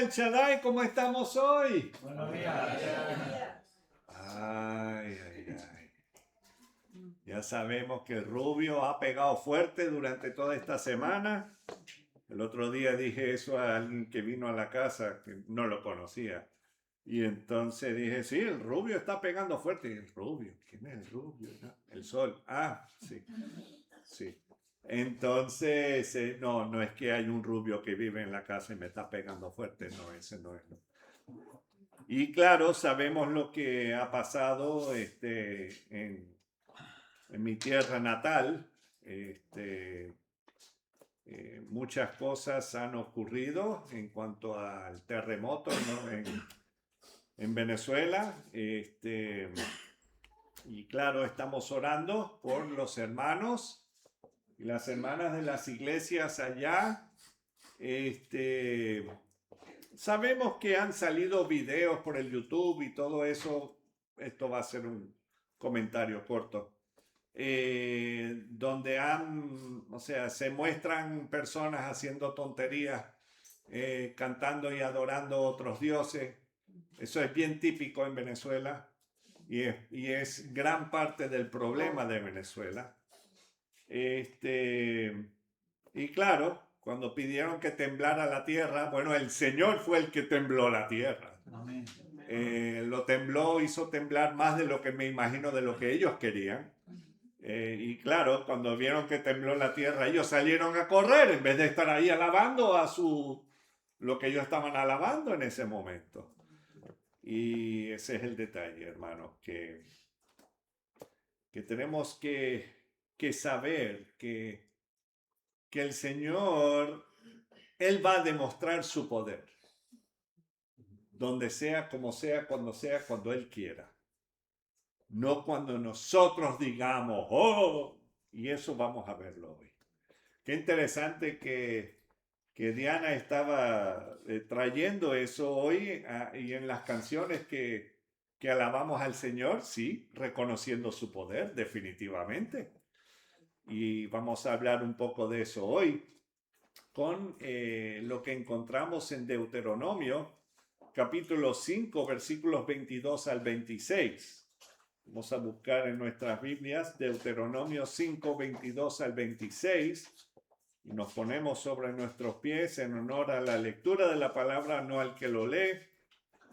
El Shaddai, ¿cómo estamos hoy? Buenos días. Ay. Ya sabemos que el Rubio ha pegado fuerte durante toda esta semana. El otro día dije eso a alguien que vino a la casa, que no lo conocía. Y entonces dije, sí, el Rubio está pegando fuerte. Y el Rubio, ¿quién es el Rubio? No, el Sol. Ah, sí. Sí. Entonces, no es que hay un rubio que vive en la casa y me está pegando fuerte, no, ese no es. No. Y claro, sabemos lo que ha pasado en mi tierra natal. Muchas cosas han ocurrido en cuanto al terremoto, ¿no? en Venezuela. Y claro, estamos orando por los hermanos y las hermanas de las iglesias allá. Sabemos que han salido videos por el YouTube y todo eso. Esto va a ser un comentario corto. Donde se muestran personas haciendo tonterías, cantando y adorando a otros dioses. Eso es bien típico en Venezuela y es gran parte del problema de Venezuela. Y claro, cuando pidieron que temblara la tierra, bueno, el Señor fue el que tembló la tierra. Amén. Lo tembló, hizo temblar más de lo que me imagino de lo que ellos querían. Y claro, cuando vieron que tembló la tierra, ellos salieron a correr en vez de estar ahí alabando lo que ellos estaban alabando en ese momento. Y ese es el detalle, hermanos, que tenemos que saber que el Señor, Él va a demostrar su poder, donde sea, como sea, cuando Él quiera. No cuando nosotros digamos, oh, y eso vamos a verlo hoy. Qué interesante que Diana estaba trayendo eso hoy y en las canciones que alabamos al Señor, sí, reconociendo su poder, definitivamente. Y vamos a hablar un poco de eso hoy con lo que encontramos en Deuteronomio, capítulo 5, versículos 22 al 26. Vamos a buscar en nuestras Biblias Deuteronomio 5, 22 al 26. Y nos ponemos sobre nuestros pies en honor a la lectura de la palabra, no al que lo lee.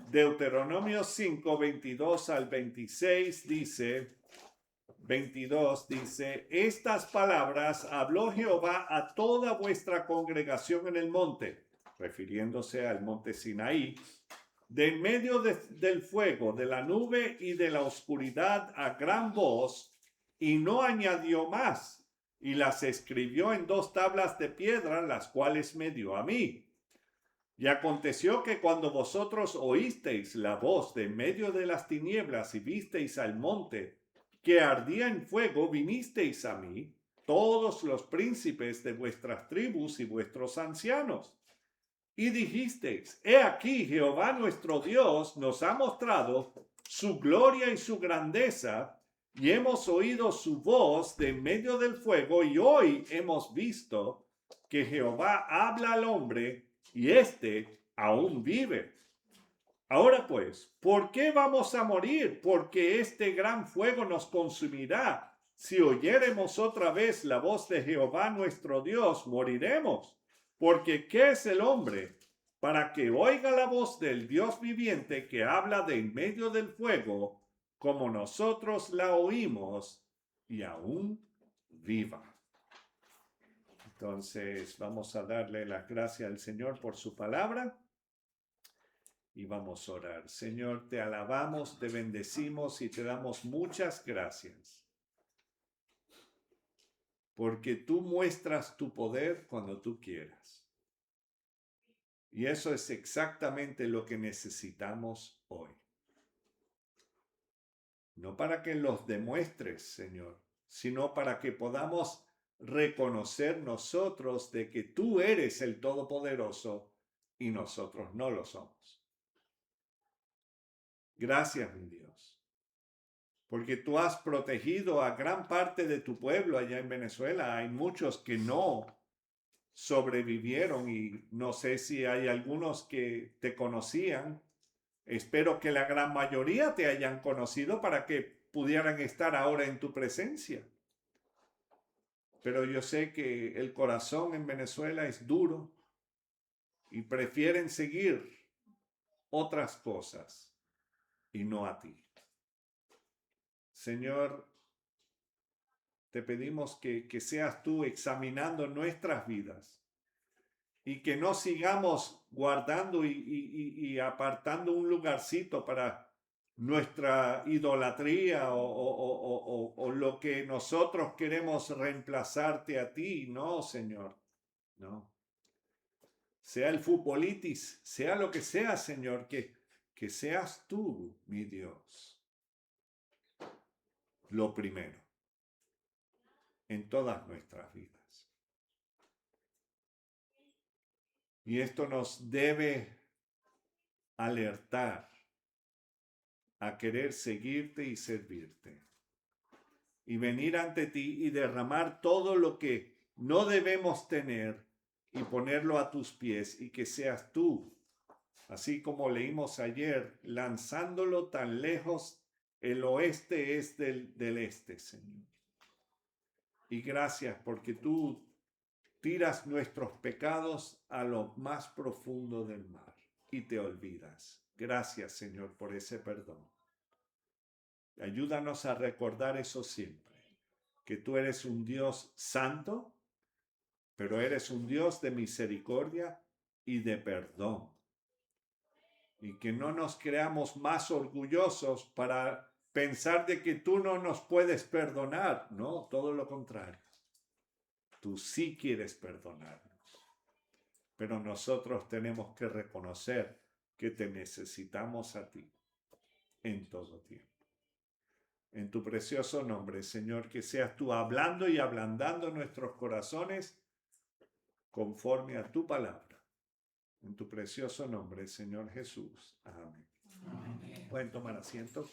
Deuteronomio 5, 22 al 26 dice... 22 dice, estas palabras habló Jehová a toda vuestra congregación en el monte, refiriéndose al monte Sinaí, de en medio del fuego, de la nube y de la oscuridad a gran voz, y no añadió más, y las escribió en 2 tablas de piedra, las cuales me dio a mí. Y aconteció que cuando vosotros oísteis la voz de en medio de las tinieblas y visteis al monte, que ardía en fuego, vinisteis a mí, todos los príncipes de vuestras tribus y vuestros ancianos. Y dijisteis, he aquí Jehová nuestro Dios nos ha mostrado su gloria y su grandeza, y hemos oído su voz de en medio del fuego, y hoy hemos visto que Jehová habla al hombre, y éste aún vive. Ahora pues, ¿por qué vamos a morir? Porque este gran fuego nos consumirá. Si oyéremos otra vez la voz de Jehová nuestro Dios, moriremos. Porque ¿qué es el hombre? Para que oiga la voz del Dios viviente que habla de en medio del fuego, como nosotros la oímos, y aún viva. Entonces vamos a darle las gracias al Señor por su palabra. Y vamos a orar. Señor, te alabamos, te bendecimos y te damos muchas gracias. Porque tú muestras tu poder cuando tú quieras. Y eso es exactamente lo que necesitamos hoy. No para que los demuestres, Señor, sino para que podamos reconocer nosotros de que tú eres el Todopoderoso y nosotros no lo somos. Gracias, mi Dios, porque tú has protegido a gran parte de tu pueblo allá en Venezuela. Hay muchos que no sobrevivieron, y no sé si hay algunos que te conocían. Espero que la gran mayoría te hayan conocido para que pudieran estar ahora en tu presencia. Pero yo sé que el corazón en Venezuela es duro y prefieren seguir otras cosas y no a ti. Señor, te pedimos que seas tú examinando nuestras vidas y que no sigamos guardando y apartando un lugarcito para nuestra idolatría o lo que nosotros queremos reemplazarte a ti. No, Señor, no. Sea el futbolitis, sea lo que sea, Señor, que seas tú, mi Dios, lo primero en todas nuestras vidas. Y esto nos debe alertar a querer seguirte y servirte. Y venir ante ti y derramar todo lo que no debemos tener y ponerlo a tus pies, y que seas tú, así como leímos ayer, lanzándolo tan lejos. El oeste es del este, Señor. Y gracias porque tú tiras nuestros pecados a lo más profundo del mar y te olvidas. Gracias, Señor, por ese perdón. Ayúdanos a recordar eso siempre, que tú eres un Dios santo, pero eres un Dios de misericordia y de perdón. Y que no nos creamos más orgullosos para pensar de que tú no nos puedes perdonar. No, todo lo contrario. Tú sí quieres perdonarnos. Pero nosotros tenemos que reconocer que te necesitamos a ti en todo tiempo. En tu precioso nombre, Señor, que seas tú hablando y ablandando nuestros corazones conforme a tu palabra. En tu precioso nombre, Señor Jesús. Amén. Amén. Pueden tomar asiento.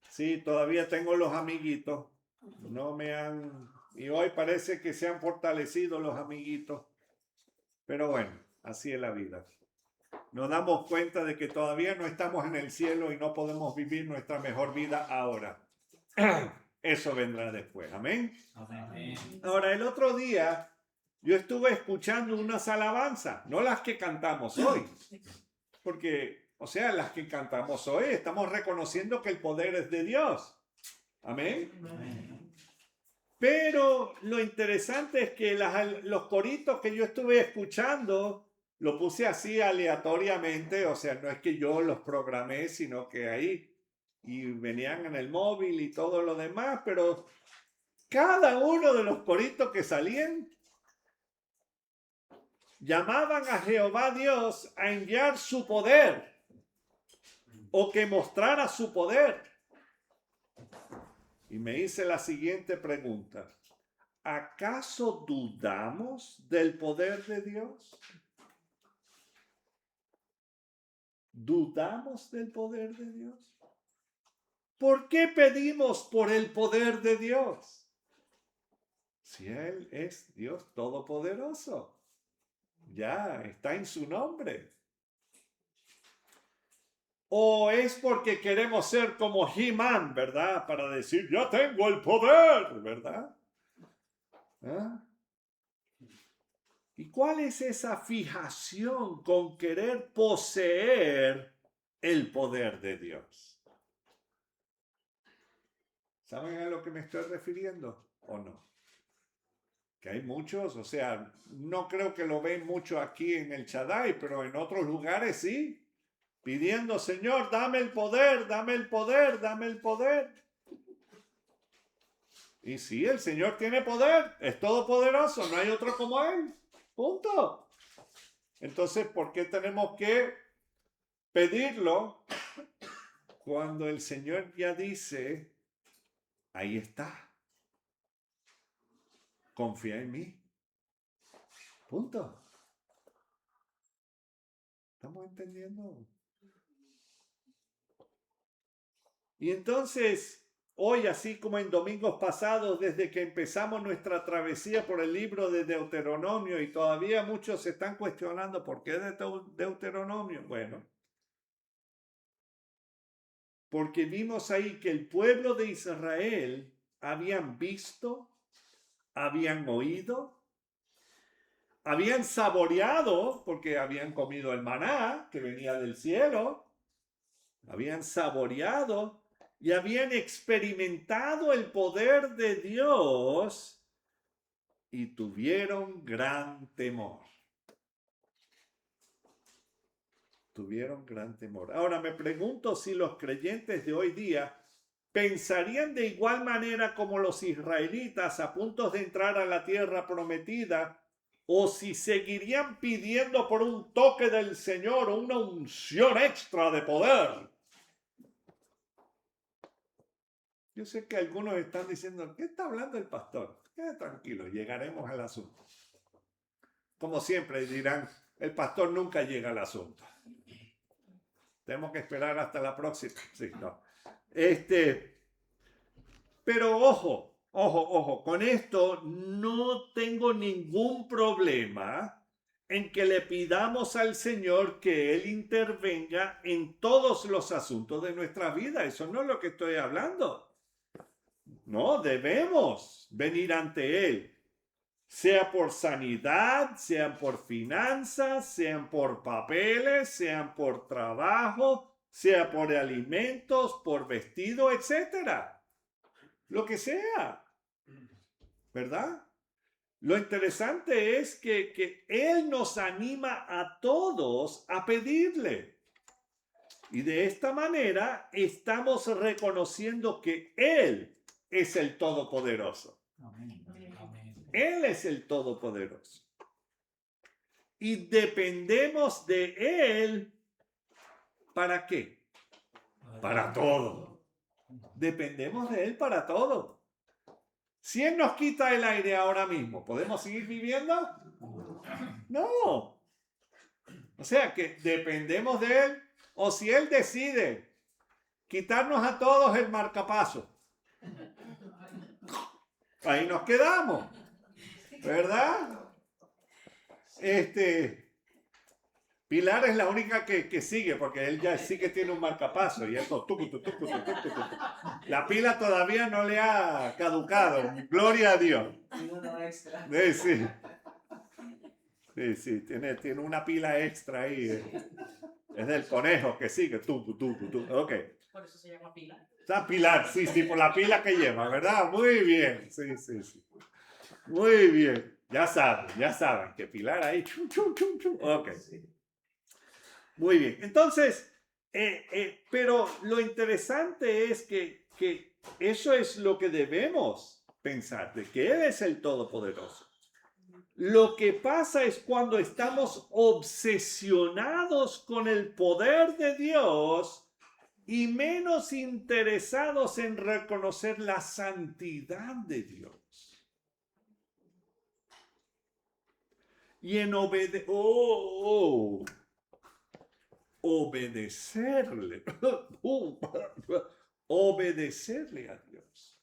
Sí, todavía tengo los amiguitos. No me han... Y hoy parece que se han fortalecido los amiguitos. Pero bueno, así es la vida. Nos damos cuenta de que todavía no estamos en el cielo y no podemos vivir nuestra mejor vida ahora. Eso vendrá después. Amén. Amén. Ahora, el otro día yo estuve escuchando unas alabanzas, no las que cantamos hoy, porque, o sea, las que cantamos hoy estamos reconociendo que el poder es de Dios. Amén. Amén. Pero lo interesante es que los coritos que yo estuve escuchando, lo puse así aleatoriamente, o sea, no es que yo los programé, sino que ahí, y venían en el móvil y todo lo demás, pero cada uno de los coritos que salían llamaban a Jehová Dios a enviar su poder o que mostrara su poder. Y me hice la siguiente pregunta. ¿Acaso dudamos del poder de Dios? ¿Dudamos del poder de Dios? ¿Por qué pedimos por el poder de Dios? Si Él es Dios todopoderoso. Ya está en su nombre. ¿O es porque queremos ser como He-Man, verdad? Para decir, ya tengo el poder, ¿verdad? ¿Ah? ¿Y cuál es esa fijación con querer poseer el poder de Dios? ¿Saben a lo que me estoy refiriendo o no? Que hay muchos, o sea, no creo que lo ven mucho aquí en el Shaddai, pero en otros lugares sí, pidiendo, Señor, dame el poder, dame el poder, dame el poder. Y sí, el Señor tiene poder, es todopoderoso, no hay otro como Él. Punto. Entonces, ¿por qué tenemos que pedirlo cuando el Señor ya dice, ahí está, confía en mí? Punto. ¿Estamos entendiendo? Y entonces, hoy, así como en domingos pasados, desde que empezamos nuestra travesía por el libro de Deuteronomio, y todavía muchos se están cuestionando por qué de Deuteronomio. Bueno, porque vimos ahí que el pueblo de Israel habían visto, habían oído, habían saboreado, porque habían comido el maná que venía del cielo, habían saboreado y habían experimentado el poder de Dios y tuvieron gran temor. Tuvieron gran temor. Ahora me pregunto si los creyentes de hoy día pensarían de igual manera como los israelitas a punto de entrar a la tierra prometida, o si seguirían pidiendo por un toque del Señor o una unción extra de poder. Yo sé que algunos están diciendo, ¿qué está hablando el pastor? Tranquilo, llegaremos al asunto. Como siempre dirán, el pastor nunca llega al asunto. Tenemos que esperar hasta la próxima. Sí, no. Pero ojo, con esto no tengo ningún problema en que le pidamos al Señor que Él intervenga en todos los asuntos de nuestra vida. Eso no es lo que estoy hablando. No, debemos venir ante Él, sea por sanidad, sean por finanzas, sean por papeles, sean por trabajo, sea por alimentos, por vestido, etcétera. Lo que sea, ¿verdad? Lo interesante es que Él nos anima a todos a pedirle. Y de esta manera estamos reconociendo que Él es el Todopoderoso. Él es el Todopoderoso. Y dependemos de Él. ¿Para qué? Para todo. Dependemos de Él para todo. Si Él nos quita el aire ahora mismo, ¿podemos seguir viviendo? No. O sea que dependemos de Él. O si Él decide quitarnos a todos el marcapaso, ahí nos quedamos, ¿verdad? Pilar es la única que sigue, porque él ya sí que tiene un marcapaso y eso, la pila todavía no le ha caducado, gloria a Dios. Sí, tiene una pila extra ahí. Es del conejo que sigue, ok. Por eso se llama pila. Está Pilar, sí, por la pila que lleva, ¿verdad? Muy bien, sí. Muy bien, ya saben que Pilar ahí, ok. Muy bien, entonces, pero lo interesante es que eso es lo que debemos pensar, de que Él es el Todopoderoso. Lo que pasa es cuando estamos obsesionados con el poder de Dios y menos interesados en reconocer la santidad de Dios. Y en obedecerle. Obedecerle a Dios.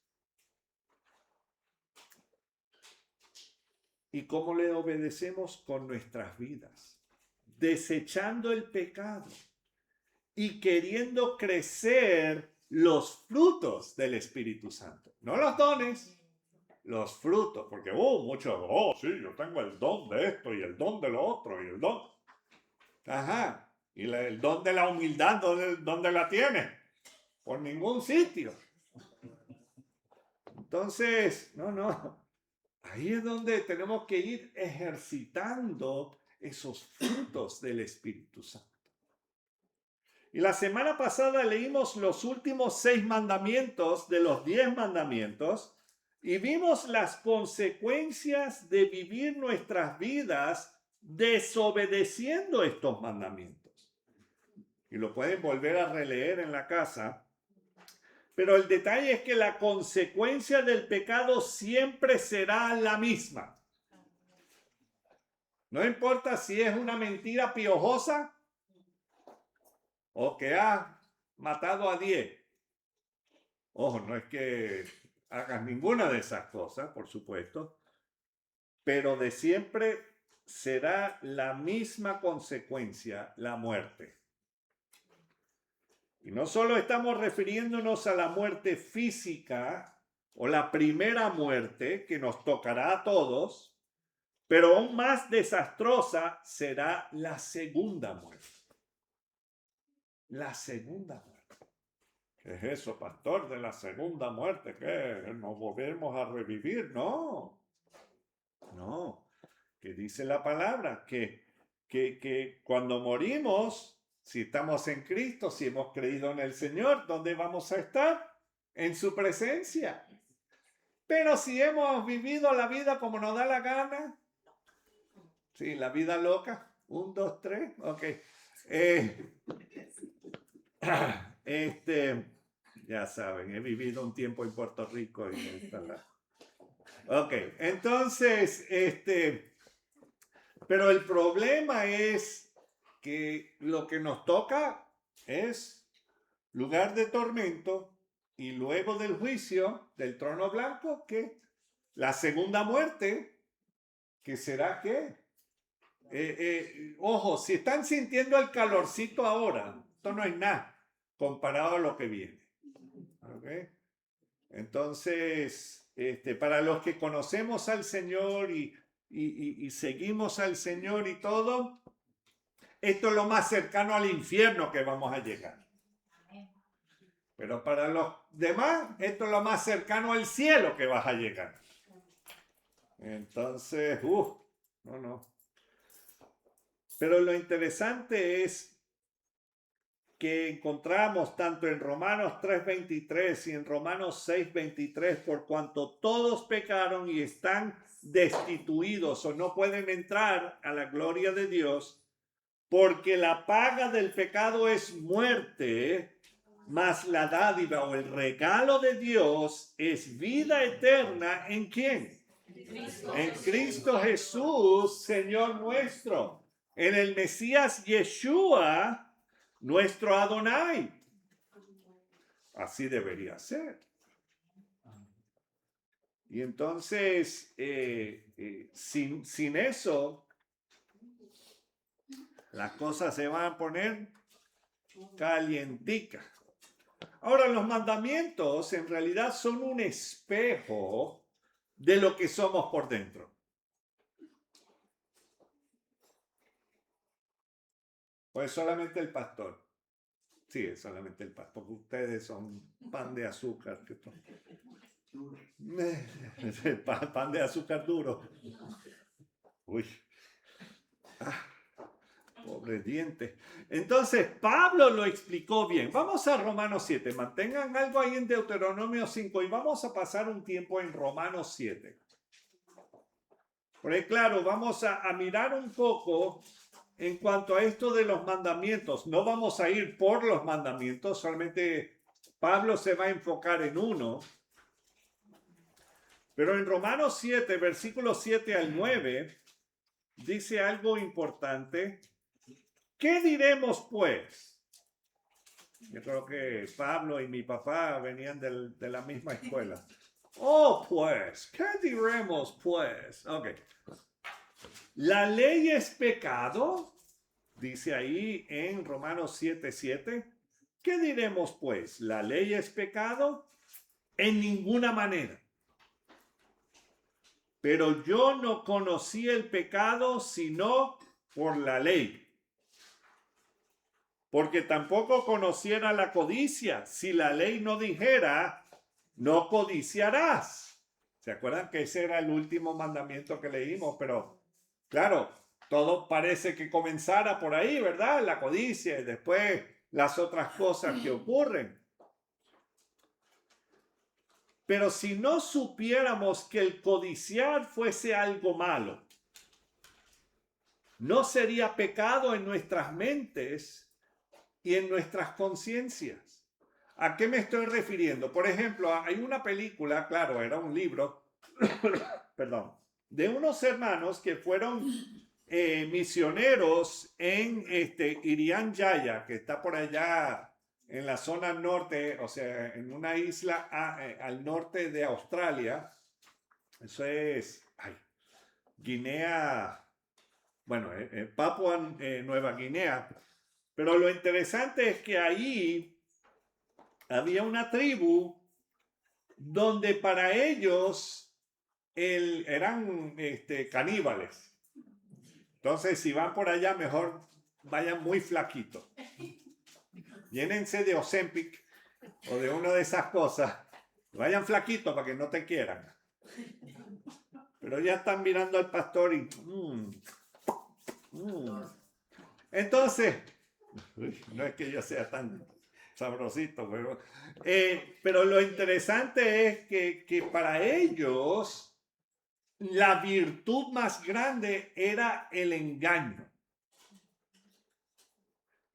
¿Y cómo le obedecemos? Con nuestras vidas, desechando el pecado y queriendo crecer los frutos del Espíritu Santo. No los dones, los frutos. Porque, muchos, sí, yo tengo el don de esto y el don de lo otro y el don. Ajá. Y el don de la humildad, ¿dónde la tiene? Por ningún sitio. Entonces, no. Ahí es donde tenemos que ir ejercitando esos frutos del Espíritu Santo. Y la semana pasada leímos los últimos 6 mandamientos de los 10 mandamientos y vimos las consecuencias de vivir nuestras vidas desobedeciendo estos mandamientos. Y lo pueden volver a releer en la casa. Pero el detalle es que la consecuencia del pecado siempre será la misma. No importa si es una mentira piojosa o que ha matado a 10. Ojo, no es que hagas ninguna de esas cosas, por supuesto, pero de siempre será la misma consecuencia, la muerte. Y no solo estamos refiriéndonos a la muerte física o la primera muerte que nos tocará a todos, pero aún más desastrosa será la segunda muerte. La segunda muerte. ¿Qué es eso, pastor, de la segunda muerte? ¿Qué? ¿Nos volvemos a revivir? No. No. Que dice la palabra que cuando morimos, si estamos en Cristo, si hemos creído en el Señor, ¿dónde vamos a estar? En su presencia. Pero si hemos vivido la vida como nos da la gana, sí, la vida loca, 1, 2, 3, ok. Ya saben, he vivido un tiempo en Puerto Rico y ok, entonces, pero el problema es que lo que nos toca es lugar de tormento y luego del juicio del trono blanco, que la segunda muerte, que será qué. Ojo, si están sintiendo el calorcito ahora, esto no es nada comparado a lo que viene. ¿Okay? Entonces, para los que conocemos al Señor y seguimos al Señor y todo, esto es lo más cercano al infierno que vamos a llegar. Pero para los demás, esto es lo más cercano al cielo que vas a llegar. Entonces, no. Pero lo interesante es que encontramos tanto en Romanos 3:23 y en Romanos 6:23, por cuanto todos pecaron y están destituidos o no pueden entrar a la gloria de Dios, porque la paga del pecado es muerte, mas la dádiva o el regalo de Dios es vida eterna. ¿En quién? En Cristo Jesús, Señor nuestro. En el Mesías Yeshua, nuestro Adonai. Así debería ser. Y entonces, sin eso, las cosas se van a poner calienticas. Ahora, los mandamientos en realidad son un espejo de lo que somos por dentro. Pues solamente el pastor. Sí, es solamente el pastor. Ustedes son pan de azúcar. Pan de azúcar duro. Uy. Pobre diente. Entonces, Pablo lo explicó bien. Vamos a Romanos 7. Mantengan algo ahí en Deuteronomio 5 y vamos a pasar un tiempo en Romanos 7. Porque claro, vamos a mirar un poco en cuanto a esto de los mandamientos. No vamos a ir por los mandamientos, solamente Pablo se va a enfocar en uno. Pero en Romanos 7, versículos 7 al 9, dice algo importante. ¿Qué diremos pues? Yo creo que Pablo y mi papá venían de la misma escuela. Oh, pues, ¿qué diremos pues? Ok. ¿La ley es pecado? Dice ahí en Romanos 7:7. ¿Qué diremos pues? ¿La ley es pecado? En ninguna manera. Pero yo no conocí el pecado sino por la ley. Porque tampoco conociera la codicia si la ley no dijera, no codiciarás. ¿Se acuerdan que ese era el último mandamiento que leímos? Pero claro, todo parece que comenzara por ahí, ¿verdad? La codicia y después las otras cosas que ocurren. Pero si no supiéramos que el codiciar fuese algo malo, no sería pecado en nuestras mentes y en nuestras conciencias. ¿A qué me estoy refiriendo? Por ejemplo, hay una película, claro, era un libro, perdón, de unos hermanos que fueron misioneros en Irian Jaya, que está por allá en la zona norte, o sea, en una isla al norte de Australia. Eso es Guinea, bueno, Papua Nueva Guinea. Pero lo interesante es que ahí había una tribu donde para ellos eran caníbales. Entonces, si van por allá, mejor vayan muy flaquitos. Llénense de Ozempic o de una de esas cosas. Vayan flaquitos para que no te quieran. Pero ya están mirando al pastor y... Entonces, no es que yo sea tan sabrosito, pero lo interesante es que para ellos la virtud más grande era el engaño.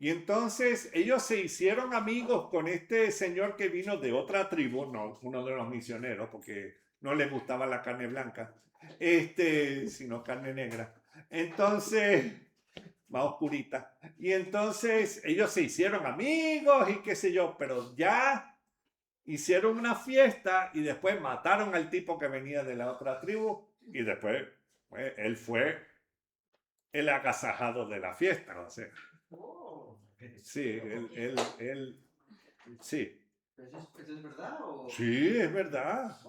Y entonces ellos se hicieron amigos con este señor que vino de otra tribu, no uno de los misioneros, porque no les gustaba la carne blanca, sino carne negra. Entonces, más oscurita. Y entonces ellos se hicieron amigos y qué sé yo, pero ya hicieron una fiesta y después mataron al tipo que venía de la otra tribu y después él fue el agasajado de la fiesta, o sea. Sí, él sí. ¿Eso es verdad? ¿O? Sí, es verdad.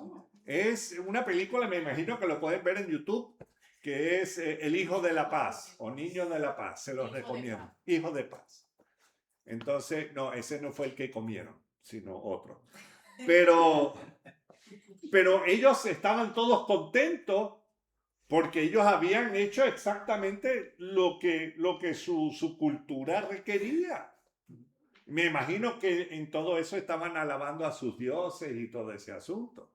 Es una película, me imagino que lo pueden ver en YouTube, que es El Hijo de la Paz o Niño de la Paz, se los recomiendo. Hijo de Paz. Entonces, no, ese no fue el que comieron, sino otro. Pero ellos estaban todos contentos porque ellos habían hecho exactamente lo que su cultura requería. Me imagino que en todo eso estaban alabando a sus dioses y todo ese asunto.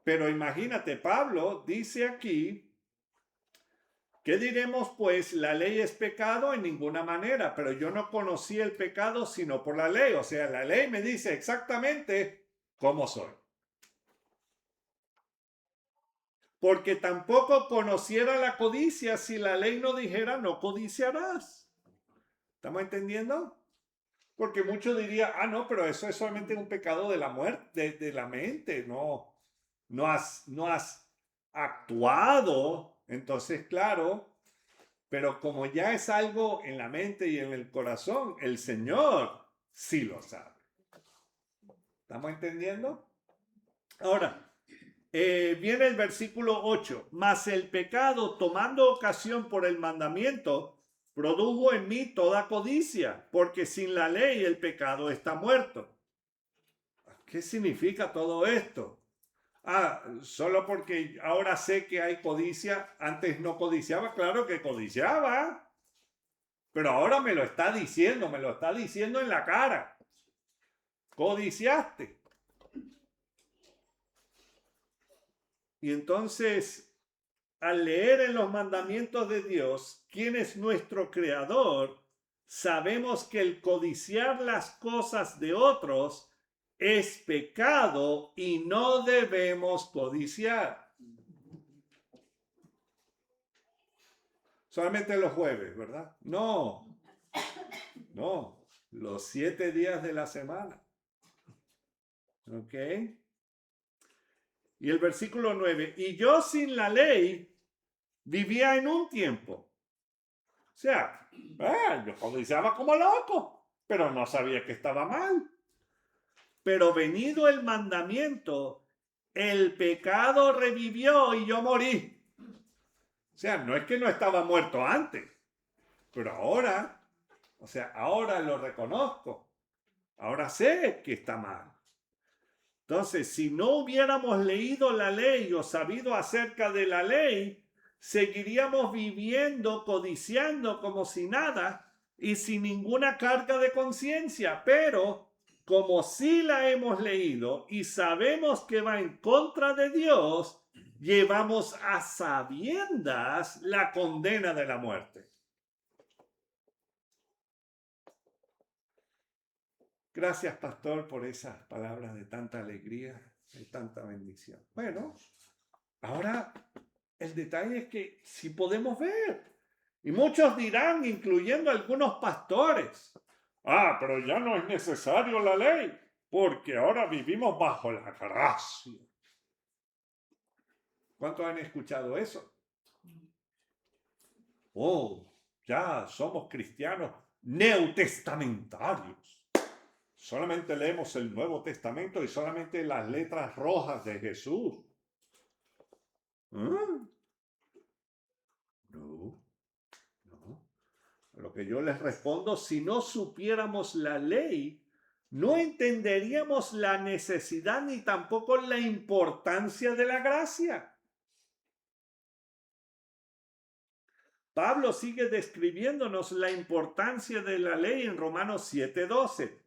Pero imagínate, Pablo dice aquí, ¿qué diremos pues? La ley es pecado en ninguna manera, pero yo no conocí el pecado sino por la ley. O sea, la ley me dice exactamente cómo soy. Porque tampoco conociera la codicia si la ley no dijera no codiciarás. ¿Estamos entendiendo? Porque muchos dirían, no, pero eso es solamente un pecado de la muerte, de la mente, no has actuado, entonces claro, pero como ya es algo en la mente y en el corazón, el Señor sí lo sabe. ¿Estamos entendiendo? Ahora, viene el versículo 8, mas el pecado tomando ocasión por el mandamiento, produjo en mí toda codicia, porque sin la ley el pecado está muerto. ¿Qué significa todo esto? Solo porque ahora sé que hay codicia, antes no codiciaba, claro que codiciaba, pero ahora me lo está diciendo en la cara. Codiciaste. Y entonces, al leer en los mandamientos de Dios quién es nuestro creador, sabemos que el codiciar las cosas de otros es pecado y no debemos codiciar. Solamente los jueves, ¿verdad? No, los 7 días de la semana. ¿Ok? Y el versículo 9, y yo sin la ley vivía en un tiempo. O sea, yo codiciaba como loco, pero no sabía que estaba mal. Pero venido el mandamiento, el pecado revivió y yo morí. O sea, no es que no estaba muerto antes, pero ahora, ahora lo reconozco. Ahora sé que está mal. Entonces, si no hubiéramos leído la ley o sabido acerca de la ley, seguiríamos viviendo, codiciando como si nada y sin ninguna carga de conciencia. Pero como sí la hemos leído y sabemos que va en contra de Dios, llevamos a sabiendas la condena de la muerte. Gracias, pastor, por esas palabras de tanta alegría, de tanta bendición. Bueno, ahora el detalle es que sí podemos ver. Y muchos dirán, incluyendo algunos pastores, pero ya no es necesario la ley, porque ahora vivimos bajo la gracia. ¿Cuántos han escuchado eso? Ya somos cristianos neotestamentarios. Solamente leemos el Nuevo Testamento y solamente las letras rojas de Jesús. No. Lo que yo les respondo, si no supiéramos la ley, no entenderíamos la necesidad ni tampoco la importancia de la gracia. Pablo sigue describiéndonos la importancia de la ley en Romanos 7:12.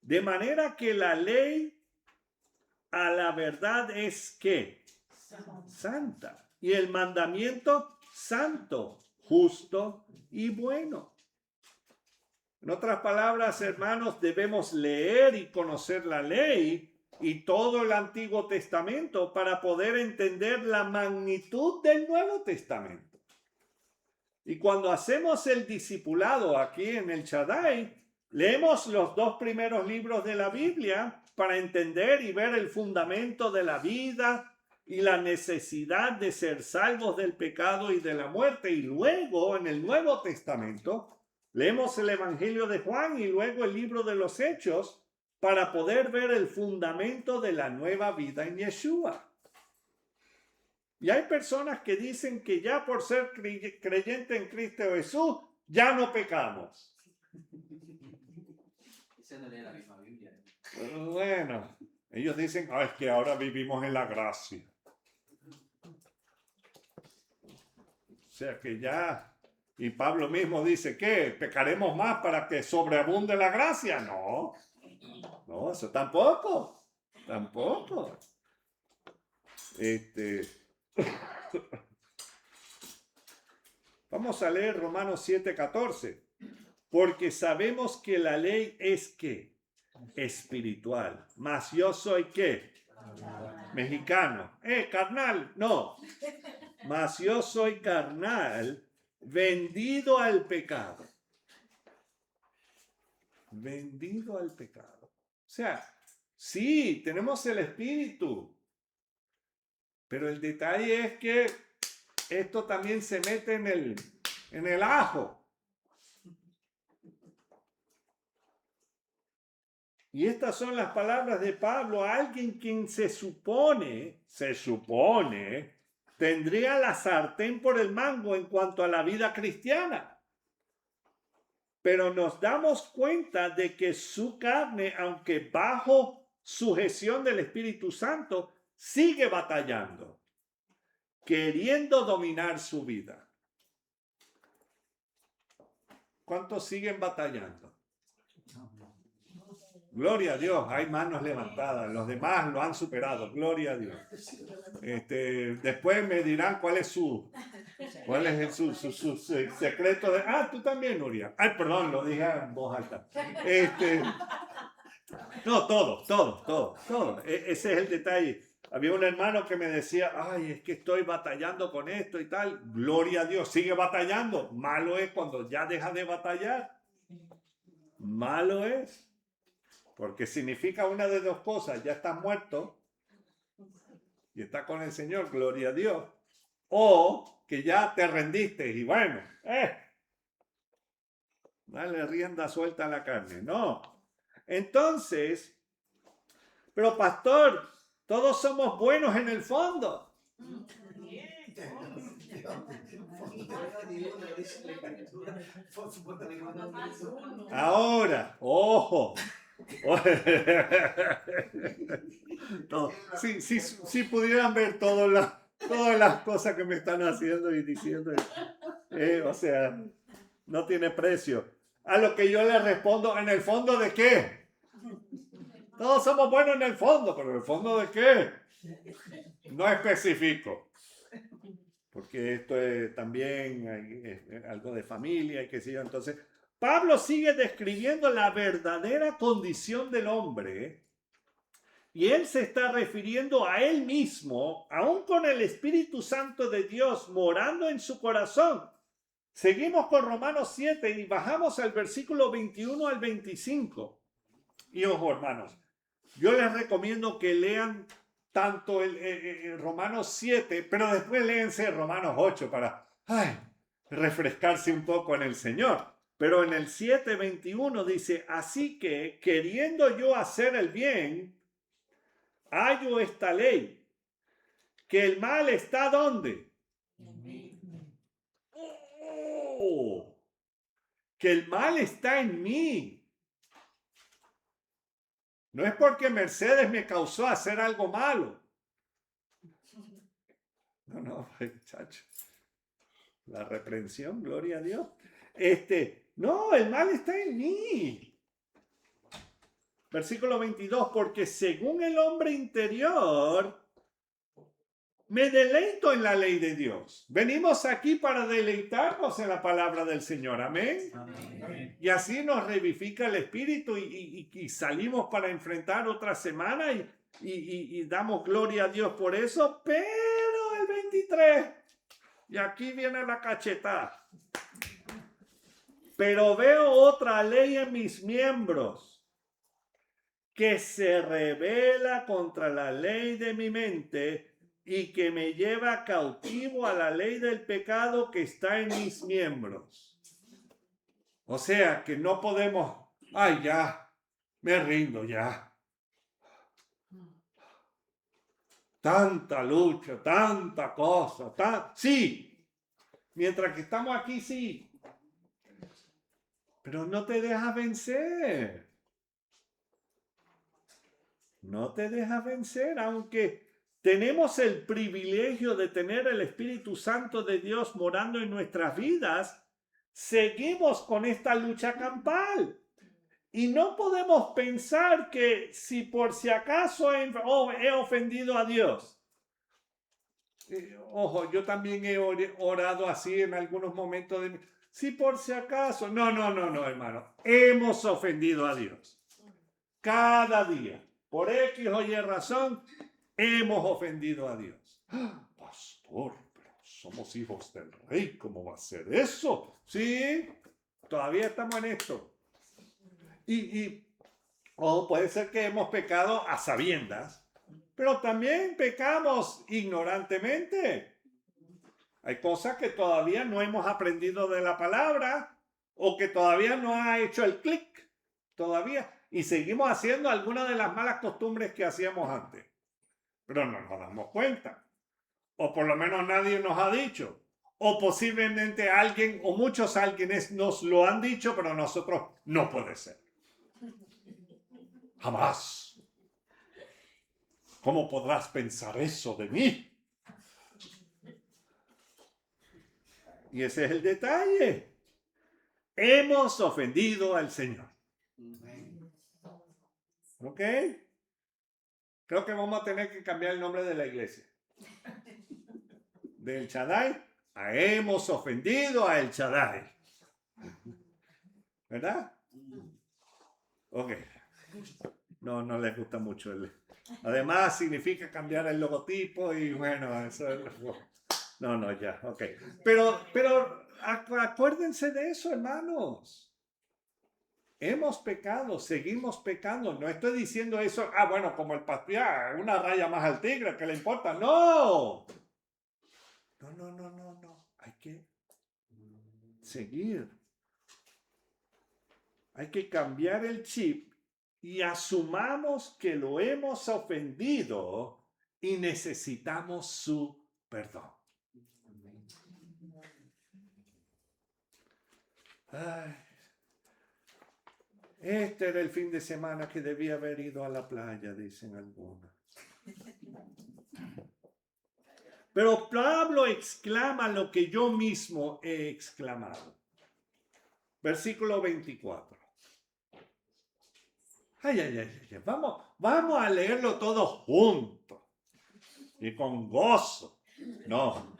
De manera que la ley a la verdad es ¿qué? Santa. Y el mandamiento santo, justo y bueno. En otras palabras, hermanos, debemos leer y conocer la ley y todo el Antiguo Testamento para poder entender la magnitud del Nuevo Testamento. Y cuando hacemos el discipulado aquí en el Shaddai, leemos los 2 primeros libros de la Biblia para entender y ver el fundamento de la vida y la necesidad de ser salvos del pecado y de la muerte. Y luego en el Nuevo Testamento leemos el Evangelio de Juan y luego el libro de los Hechos para poder ver el fundamento de la nueva vida en Yeshua. Y hay personas que dicen que ya por ser creyente en Cristo Jesús, ya no pecamos. Ese no lee la misma Biblia. Bueno, ellos dicen, es que ahora vivimos en la gracia. O sea que ya, y Pablo mismo dice, ¿qué? ¿Pecaremos más para que sobreabunde la gracia? No, eso tampoco. Vamos a leer Romanos 7:14. Porque sabemos que la ley es ¿qué? Espiritual. Mas yo soy ¿qué? Mexicano. Carnal. No. Mas yo soy carnal, vendido al pecado. Vendido al pecado. O sea, sí, tenemos el espíritu. Pero el detalle es que esto también se mete en el ajo. Y estas son las palabras de Pablo a alguien quien se supone, tendría la sartén por el mango en cuanto a la vida cristiana. Pero nos damos cuenta de que su carne, aunque bajo sujeción del Espíritu Santo, sigue batallando, queriendo dominar su vida. ¿Cuántos siguen batallando? Gloria a Dios, hay manos levantadas, los demás lo han superado, gloria a Dios. Después me dirán cuál es su secreto de... tú también, Nuria. Perdón, lo dije en voz alta. No, todo. Ese es el detalle. Había un hermano que me decía, es que estoy batallando con esto y tal. Gloria a Dios, sigue batallando. Malo es cuando ya deja de batallar. Malo es. Porque significa una de dos cosas, ya estás muerto y estás con el Señor, gloria a Dios, o que ya te rendiste y bueno, dale rienda suelta a la carne, no. Entonces, pero pastor, todos somos buenos en el fondo. Ahora, ojo. No, si pudieran ver todas las cosas que me están haciendo y diciendo, o sea, no tiene precio. A lo que yo le respondo, ¿en el fondo de qué? Todos somos buenos en el fondo, pero ¿en el fondo de qué? No especifico. Porque esto es también algo de familia y qué sé yo. Entonces, Pablo sigue describiendo la verdadera condición del hombre y él se está refiriendo a él mismo, aún con el Espíritu Santo de Dios morando en su corazón. Seguimos con Romanos 7 y bajamos al versículo 21 al 25. Y ojo, hermanos, yo les recomiendo que lean tanto el Romanos 7, pero después léense Romanos 8 para refrescarse un poco en el Señor. Pero en el 7:21 dice, así que queriendo yo hacer el bien, hallo esta ley, que el mal está ¿dónde? Oh, que el mal está en mí. No es porque Mercedes me causó hacer algo malo. No, muchacho. La reprensión, gloria a Dios. No, el mal está en mí. Versículo 22, porque según el hombre interior, me deleito en la ley de Dios. Venimos aquí para deleitarnos en la palabra del Señor. Amén. Amén. Y así nos revivifica el espíritu y salimos para enfrentar otra semana y damos gloria a Dios por eso. Pero el 23, y aquí viene la cachetada. Pero veo otra ley en mis miembros que se rebela contra la ley de mi mente y que me lleva cautivo a la ley del pecado que está en mis miembros. O sea que no podemos, ya, me rindo ya. Tanta lucha, tanta cosa, sí, mientras que estamos aquí, sí. Pero no te dejas vencer. No te dejas vencer, aunque tenemos el privilegio de tener el Espíritu Santo de Dios morando en nuestras vidas, seguimos con esta lucha campal. Y no podemos pensar que si por si acaso he ofendido a Dios. Ojo, yo también he orado así en algunos momentos de mi... Si por si acaso... No, hermano. Hemos ofendido a Dios. Cada día. Por X o Y razón, hemos ofendido a Dios. Pastor, pero somos hijos del rey. ¿Cómo va a ser eso? Sí, todavía estamos en esto. O puede ser que hemos pecado a sabiendas, pero también pecamos ignorantemente. Hay cosas que todavía no hemos aprendido de la palabra o que todavía no ha hecho el clic todavía y seguimos haciendo algunas de las malas costumbres que hacíamos antes. Pero no nos damos cuenta. O por lo menos nadie nos ha dicho. O posiblemente alguien o muchos alguienes nos lo han dicho, pero nosotros no puede ser. Jamás. ¿Cómo podrás pensar eso de mí? Y ese es el detalle. Hemos ofendido al Señor. ¿Ok? Creo que vamos a tener que cambiar el nombre de la iglesia. Del Shaddai a hemos ofendido a El Shaddai. ¿Verdad? Ok. No les gusta mucho. Además significa cambiar el logotipo y bueno, eso es... No, ya, ok. Pero acuérdense de eso, hermanos. Hemos pecado, seguimos pecando. No estoy diciendo eso, bueno, como el pastor, una raya más al tigre, ¿qué le importa? No. No. Hay que seguir. Hay que cambiar el chip y asumamos que lo hemos ofendido y necesitamos su perdón. Este era el fin de semana que debía haber ido a la playa, dicen algunos. Pero Pablo exclama lo que yo mismo he exclamado. Versículo 24. Vamos a leerlo todo junto y con gozo. No.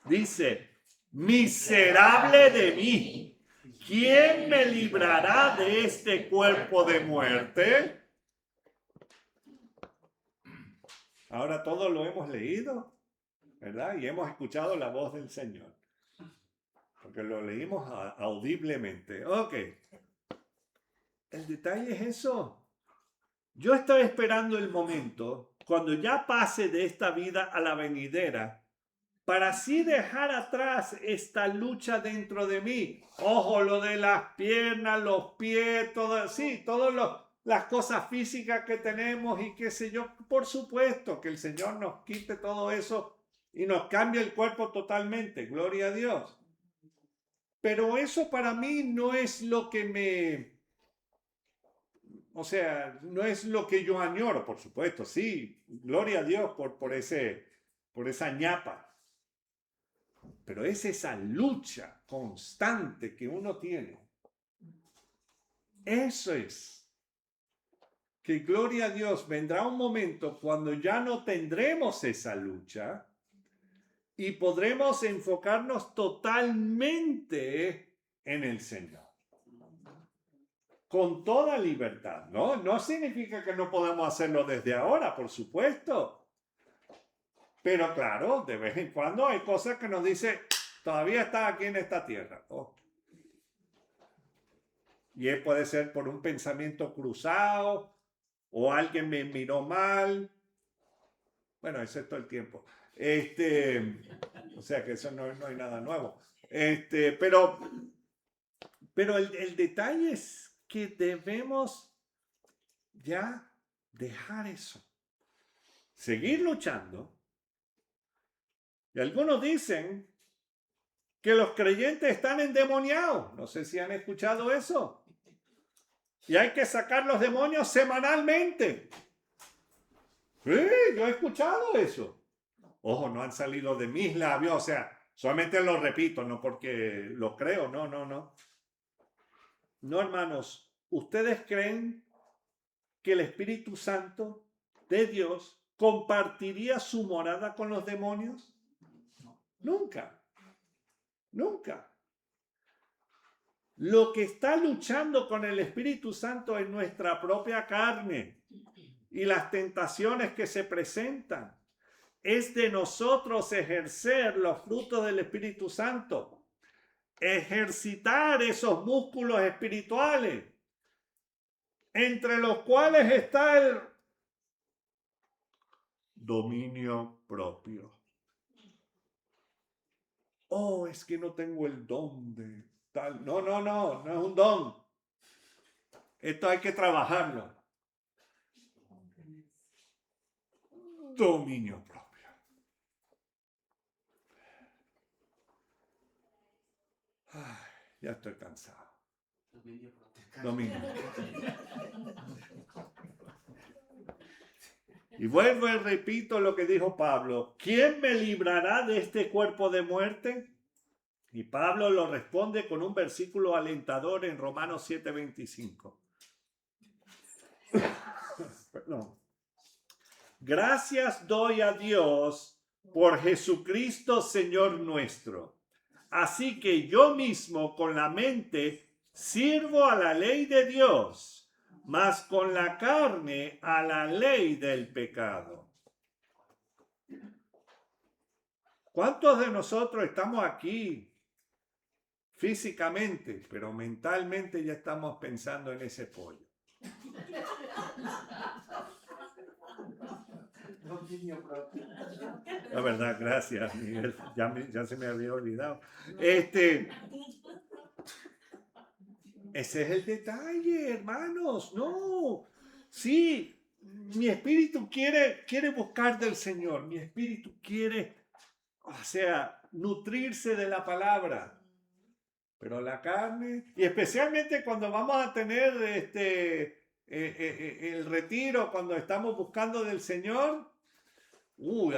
Dice, miserable de mí. ¿Quién me librará de este cuerpo de muerte? Ahora todos lo hemos leído, ¿verdad? Y hemos escuchado la voz del Señor. porque lo leímos audiblemente. Ok. El detalle es eso. Yo estoy esperando el momento cuando ya pase de esta vida a la venidera para así dejar atrás esta lucha dentro de mí. Ojo, lo de las piernas, los pies, todo, sí, todas las cosas físicas que tenemos y qué sé yo. Por supuesto que el Señor nos quite todo eso y nos cambie el cuerpo totalmente. Gloria a Dios. Pero eso para mí no es lo que o sea, no es lo que yo añoro, por supuesto, sí. Gloria a Dios por esa ñapa. Pero es esa lucha constante que uno tiene. Eso es. Que gloria a Dios, vendrá un momento cuando ya no tendremos esa lucha y podremos enfocarnos totalmente en el Señor. Con toda libertad, ¿no? No significa que no podamos hacerlo desde ahora, por supuesto. Pero claro, de vez en cuando hay cosas que nos dicen, todavía está aquí en esta tierra. Oh. Y puede ser por un pensamiento cruzado o alguien me miró mal. Bueno, eso es todo el tiempo. O sea que eso no hay nada nuevo. Pero el detalle es que debemos ya dejar eso. Seguir luchando. Y algunos dicen que los creyentes están endemoniados. No sé si han escuchado eso. Y hay que sacar los demonios semanalmente. Sí, yo he escuchado eso. Ojo, no han salido de mis labios, o sea, solamente lo repito, no porque lo creo, no. No, hermanos, ¿ustedes creen que el Espíritu Santo de Dios compartiría su morada con los demonios? Nunca. Lo que está luchando con el Espíritu Santo es nuestra propia carne y las tentaciones que se presentan. Es de nosotros ejercer los frutos del Espíritu Santo, ejercitar esos músculos espirituales, entre los cuales está el dominio propio. Oh, es que no tengo el don de tal. No es un don. Esto hay que trabajarlo. Dominio propio. Ay, ya estoy cansado. Dominio. Y vuelvo y repito lo que dijo Pablo. ¿Quién me librará de este cuerpo de muerte? Y Pablo lo responde con un versículo alentador en Romanos 7:25. Perdón. Gracias doy a Dios por Jesucristo Señor nuestro. Así que yo mismo con la mente sirvo a la ley de Dios, mas con la carne a la ley del pecado. ¿Cuántos de nosotros estamos aquí físicamente, pero mentalmente ya estamos pensando en ese pollo? La verdad, gracias, Miguel. Ya se me había olvidado. Ese es el detalle, hermanos. No. Sí, mi espíritu quiere buscar del Señor. Mi espíritu quiere, o sea, nutrirse de la palabra. Pero la carne, y especialmente cuando vamos a tener el retiro, cuando estamos buscando del Señor,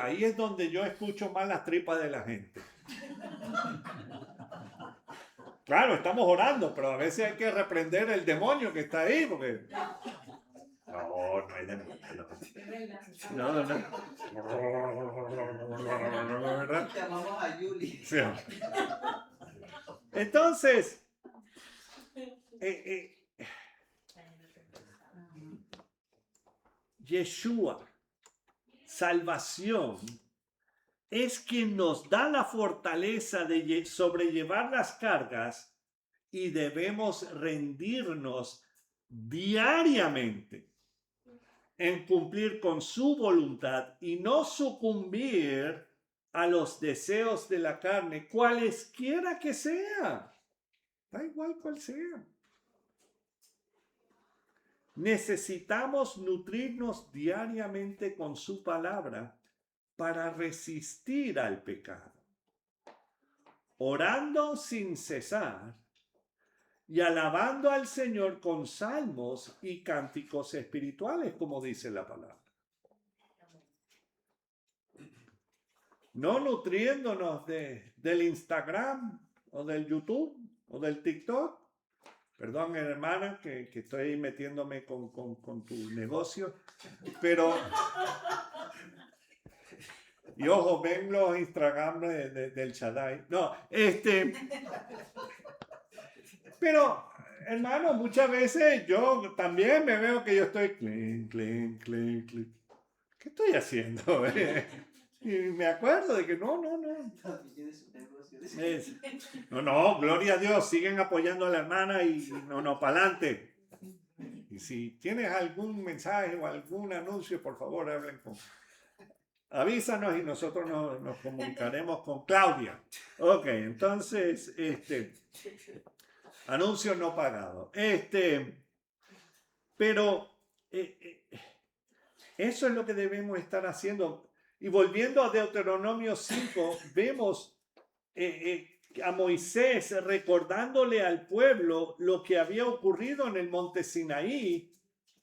ahí es donde yo escucho más las tripas de la gente. Claro, estamos orando, pero a veces hay que reprender el demonio que está ahí, porque... No hay demonio. No. Llamamos a Yuli. Sí. Entonces, Yeshua, salvación, es quien nos da la fortaleza de sobrellevar las cargas y debemos rendirnos diariamente en cumplir con su voluntad y no sucumbir a los deseos de la carne, cualesquiera que sean. Da igual cual sea. Necesitamos nutrirnos diariamente con su palabra para resistir al pecado, orando sin cesar y alabando al Señor con salmos y cánticos espirituales, como dice la palabra. No nutriéndonos del Instagram o del YouTube o del TikTok. Perdón, hermana, que estoy metiéndome con tu negocio, pero... Y ojo, ven los Instagram del Shaddai. No, pero, hermano, muchas veces yo también me veo que yo estoy clean. ¿Qué estoy haciendo? Y me acuerdo de que no. No, gloria a Dios, siguen apoyando a la hermana y no, para adelante. Y si tienes algún mensaje o algún anuncio, por favor, hablen avísanos y nosotros nos comunicaremos con Claudia. Ok, entonces, anuncio no pagado. Pero eso es lo que debemos estar haciendo. Y volviendo a Deuteronomio 5, vemos a Moisés recordándole al pueblo lo que había ocurrido en el monte Sinaí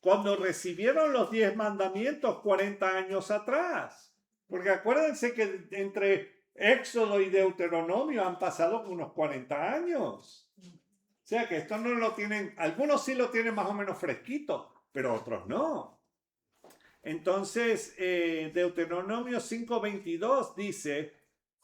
cuando recibieron los 10 mandamientos 40 años atrás. Porque acuérdense que entre Éxodo y Deuteronomio han pasado unos 40 años. O sea que esto no lo tienen, algunos sí lo tienen más o menos fresquito, pero otros no. Entonces, Deuteronomio 5:22 dice,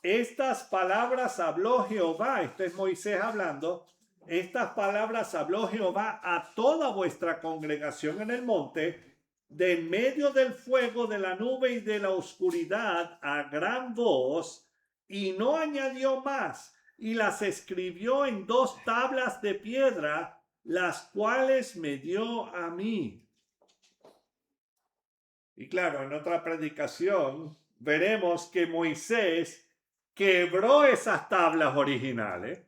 estas palabras habló Jehová, esto es Moisés hablando, estas palabras habló Jehová a toda vuestra congregación en el monte, de en medio del fuego, de la nube y de la oscuridad, a gran voz, y no añadió más, y las escribió en 2 tablas de piedra, las cuales me dio a mí. Y claro, en otra predicación veremos que Moisés quebró esas tablas originales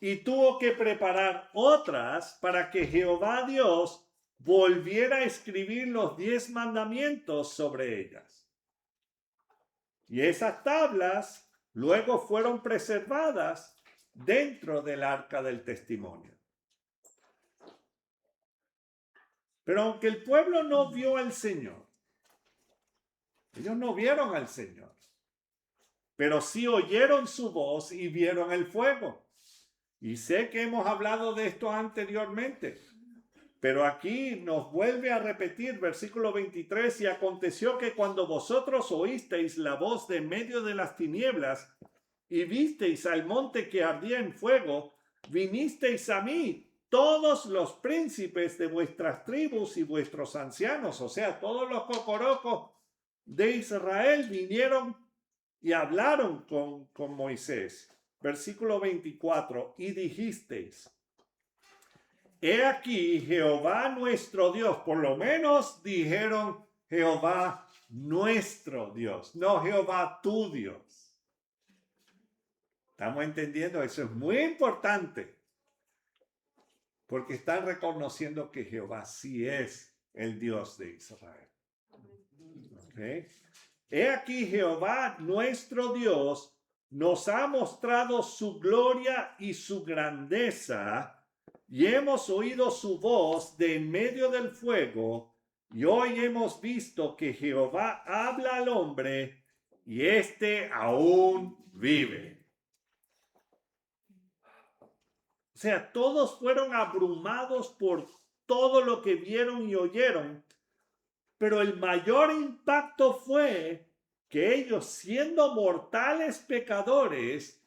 y tuvo que preparar otras para que Jehová Dios volviera a escribir los 10 mandamientos sobre ellas. Y esas tablas luego fueron preservadas dentro del arca del testimonio. Pero aunque el pueblo no vio al Señor, ellos no vieron al Señor, pero sí oyeron su voz y vieron el fuego. Y sé que hemos hablado de esto anteriormente, pero aquí nos vuelve a repetir versículo 23, y aconteció que cuando vosotros oísteis la voz de en medio de las tinieblas y visteis al monte que ardía en fuego, vinisteis a mí, todos los príncipes de vuestras tribus y vuestros ancianos, o sea, todos los cocorocos de Israel vinieron y hablaron con Moisés. Versículo 24, y dijisteis, he aquí Jehová nuestro Dios, por lo menos dijeron Jehová nuestro Dios, no Jehová tu Dios. ¿Estamos entendiendo? Eso es muy importante, porque están reconociendo que Jehová sí es el Dios de Israel. ¿Okay? He aquí Jehová nuestro Dios nos ha mostrado su gloria y su grandeza, y hemos oído su voz de en medio del fuego, y hoy hemos visto que Jehová habla al hombre, y éste aún vive. O sea, todos fueron abrumados por todo lo que vieron y oyeron, pero el mayor impacto fue que ellos, siendo mortales pecadores,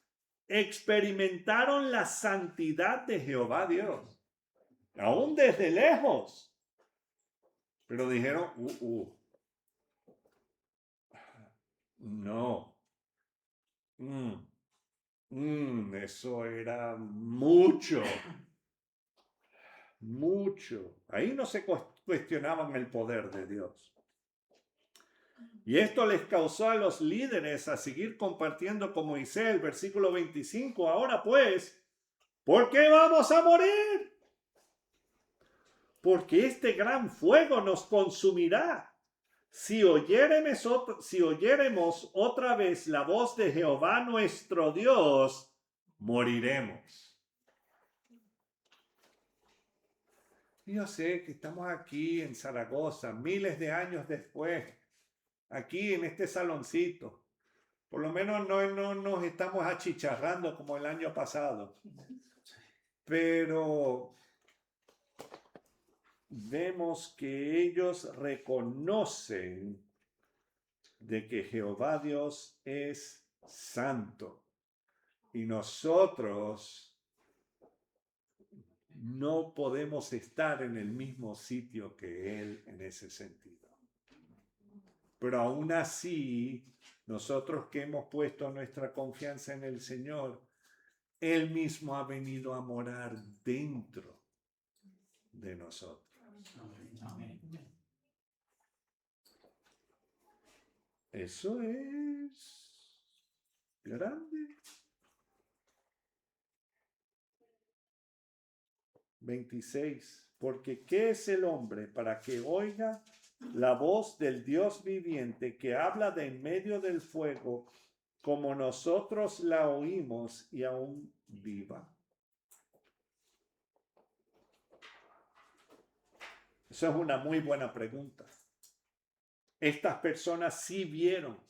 experimentaron la santidad de Jehová Dios, aún desde lejos. Pero dijeron, no, Eso era mucho, mucho. Ahí no se cuestionaban el poder de Dios. Y esto les causó a los líderes a seguir compartiendo con Moisés el versículo 25. Ahora pues, ¿por qué vamos a morir? Porque este gran fuego nos consumirá. Si oyéremos otra vez la voz de Jehová nuestro Dios, moriremos. Yo sé que estamos aquí en Zaragoza, miles de años después, aquí en este saloncito. Por lo menos no nos estamos achicharrando como el año pasado. Pero vemos que ellos reconocen de que Jehová Dios es santo. Y nosotros no podemos estar en el mismo sitio que Él en ese sentido. Pero aún así, nosotros que hemos puesto nuestra confianza en el Señor, Él mismo ha venido a morar dentro de nosotros. Amén. Eso es grande. 26. Porque ¿qué es el hombre para que oiga la voz del Dios viviente que habla de en medio del fuego como nosotros la oímos y aún viva? Eso es una muy buena pregunta. Estas personas sí vieron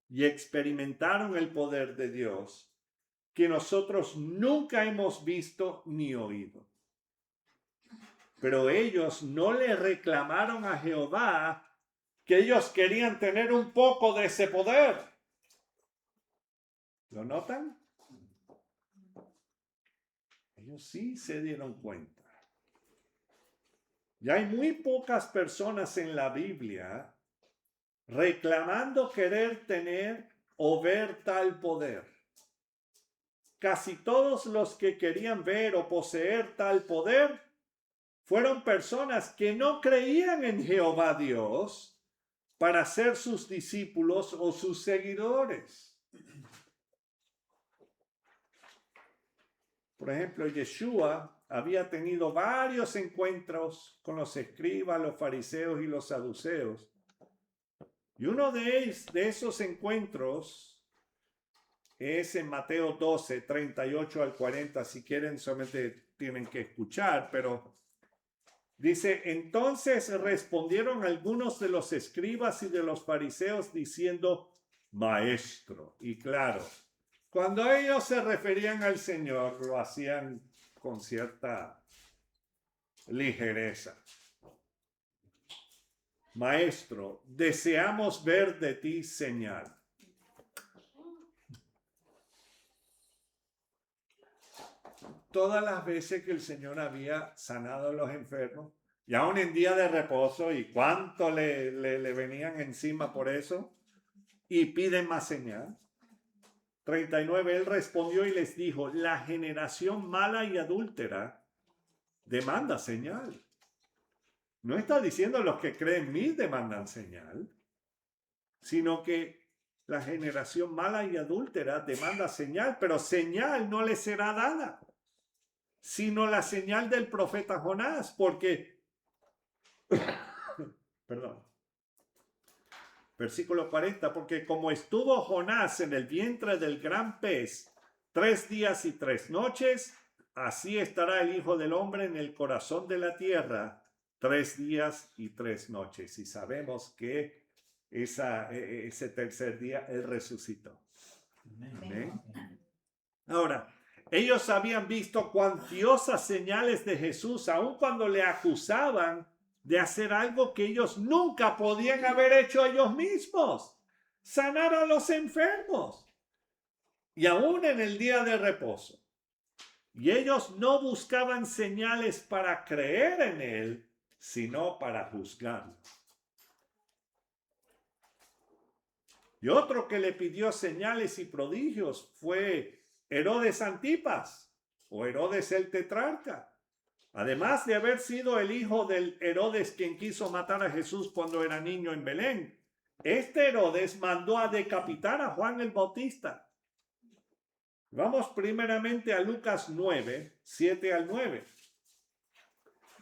y experimentaron el poder de Dios que nosotros nunca hemos visto ni oído. Pero ellos no le reclamaron a Jehová que ellos querían tener un poco de ese poder. ¿Lo notan? Ellos sí se dieron cuenta. Y hay muy pocas personas en la Biblia reclamando querer tener o ver tal poder. Casi todos los que querían ver o poseer tal poder fueron personas que no creían en Jehová Dios para ser sus discípulos o sus seguidores. Por ejemplo, Yeshua había tenido varios encuentros con los escribas, los fariseos y los saduceos. Y uno de esos encuentros es en Mateo 12, 38 al 40. Si quieren, solamente tienen que escuchar, pero dice, entonces respondieron algunos de los escribas y de los fariseos diciendo, maestro. Y claro, cuando ellos se referían al Señor, lo hacían con cierta ligereza. Maestro, deseamos ver de ti señal. Todas las veces que el Señor había sanado a los enfermos, y aún en día de reposo, y cuánto le venían encima por eso, y piden más señal. 39, él respondió y les dijo, la generación mala y adúltera demanda señal. No está diciendo los que creen en mí demandan señal, sino que la generación mala y adúltera demanda señal, pero señal no le será dada, sino la señal del profeta Jonás, porque, perdón, versículo 40, porque como estuvo Jonás en el vientre del gran pez 3 días y 3 noches, así estará el Hijo del Hombre en el corazón de la tierra 3 días y 3 noches. Y sabemos que ese tercer día Él resucitó. Amén. Ahora, ellos habían visto cuantiosas señales de Jesús, aun cuando le acusaban de hacer algo que ellos nunca podían haber hecho ellos mismos, sanar a los enfermos, y aún en el día de reposo. Y ellos no buscaban señales para creer en Él, sino para juzgarlo. Y otro que le pidió señales y prodigios fue Herodes Antipas o Herodes el tetrarca. Además de haber sido el hijo del Herodes quien quiso matar a Jesús cuando era niño en Belén, este Herodes mandó a decapitar a Juan el Bautista. Vamos primeramente a Lucas 9, 7 al 9.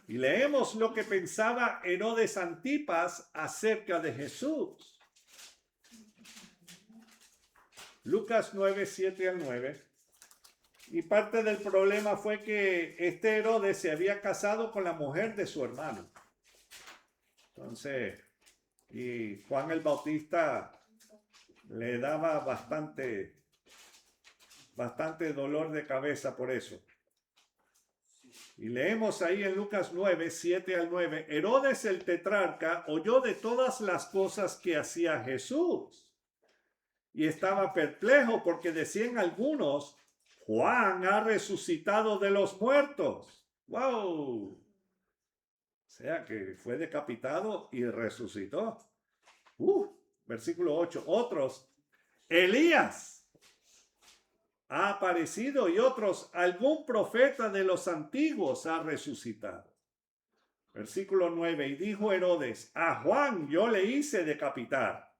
Y leemos lo que pensaba Herodes Antipas acerca de Jesús. Lucas 9, 7 al 9. Y parte del problema fue que este Herodes se había casado con la mujer de su hermano. Entonces, y Juan el Bautista le daba bastante dolor de cabeza por eso. Y leemos ahí en Lucas 9, 7 al 9, Herodes el tetrarca oyó de todas las cosas que hacía Jesús y estaba perplejo porque decían algunos, Juan ha resucitado de los muertos. ¡Wow! O sea que fue decapitado y resucitó. Versículo 8. Otros, Elías ha aparecido y otros, algún profeta de los antiguos ha resucitado. Versículo 9. Y dijo Herodes, a Juan yo le hice decapitar.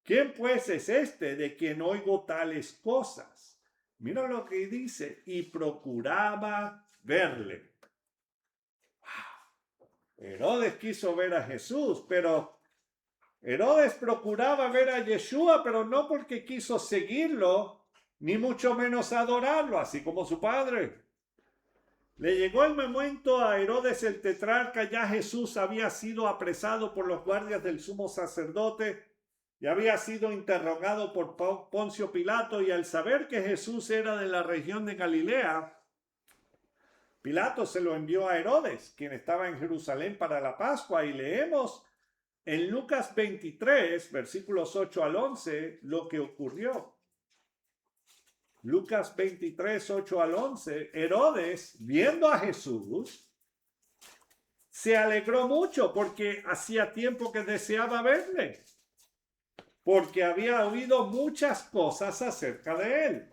¿Quién pues es este de quien oigo tales cosas? Mira lo que dice, y procuraba verle. Herodes quiso ver a Jesús, pero Herodes procuraba ver a Yeshua, pero no porque quiso seguirlo, ni mucho menos adorarlo, así como su padre. Le llegó el momento a Herodes el tetrarca, ya Jesús había sido apresado por los guardias del sumo sacerdote y había sido interrogado por Poncio Pilato, y al saber que Jesús era de la región de Galilea, Pilato se lo envió a Herodes, quien estaba en Jerusalén para la Pascua, y leemos en Lucas 23, versículos 8 al 11, lo que ocurrió. Lucas 23, 8 al 11, Herodes, viendo a Jesús, se alegró mucho porque hacía tiempo que deseaba verle, porque había oído muchas cosas acerca de él.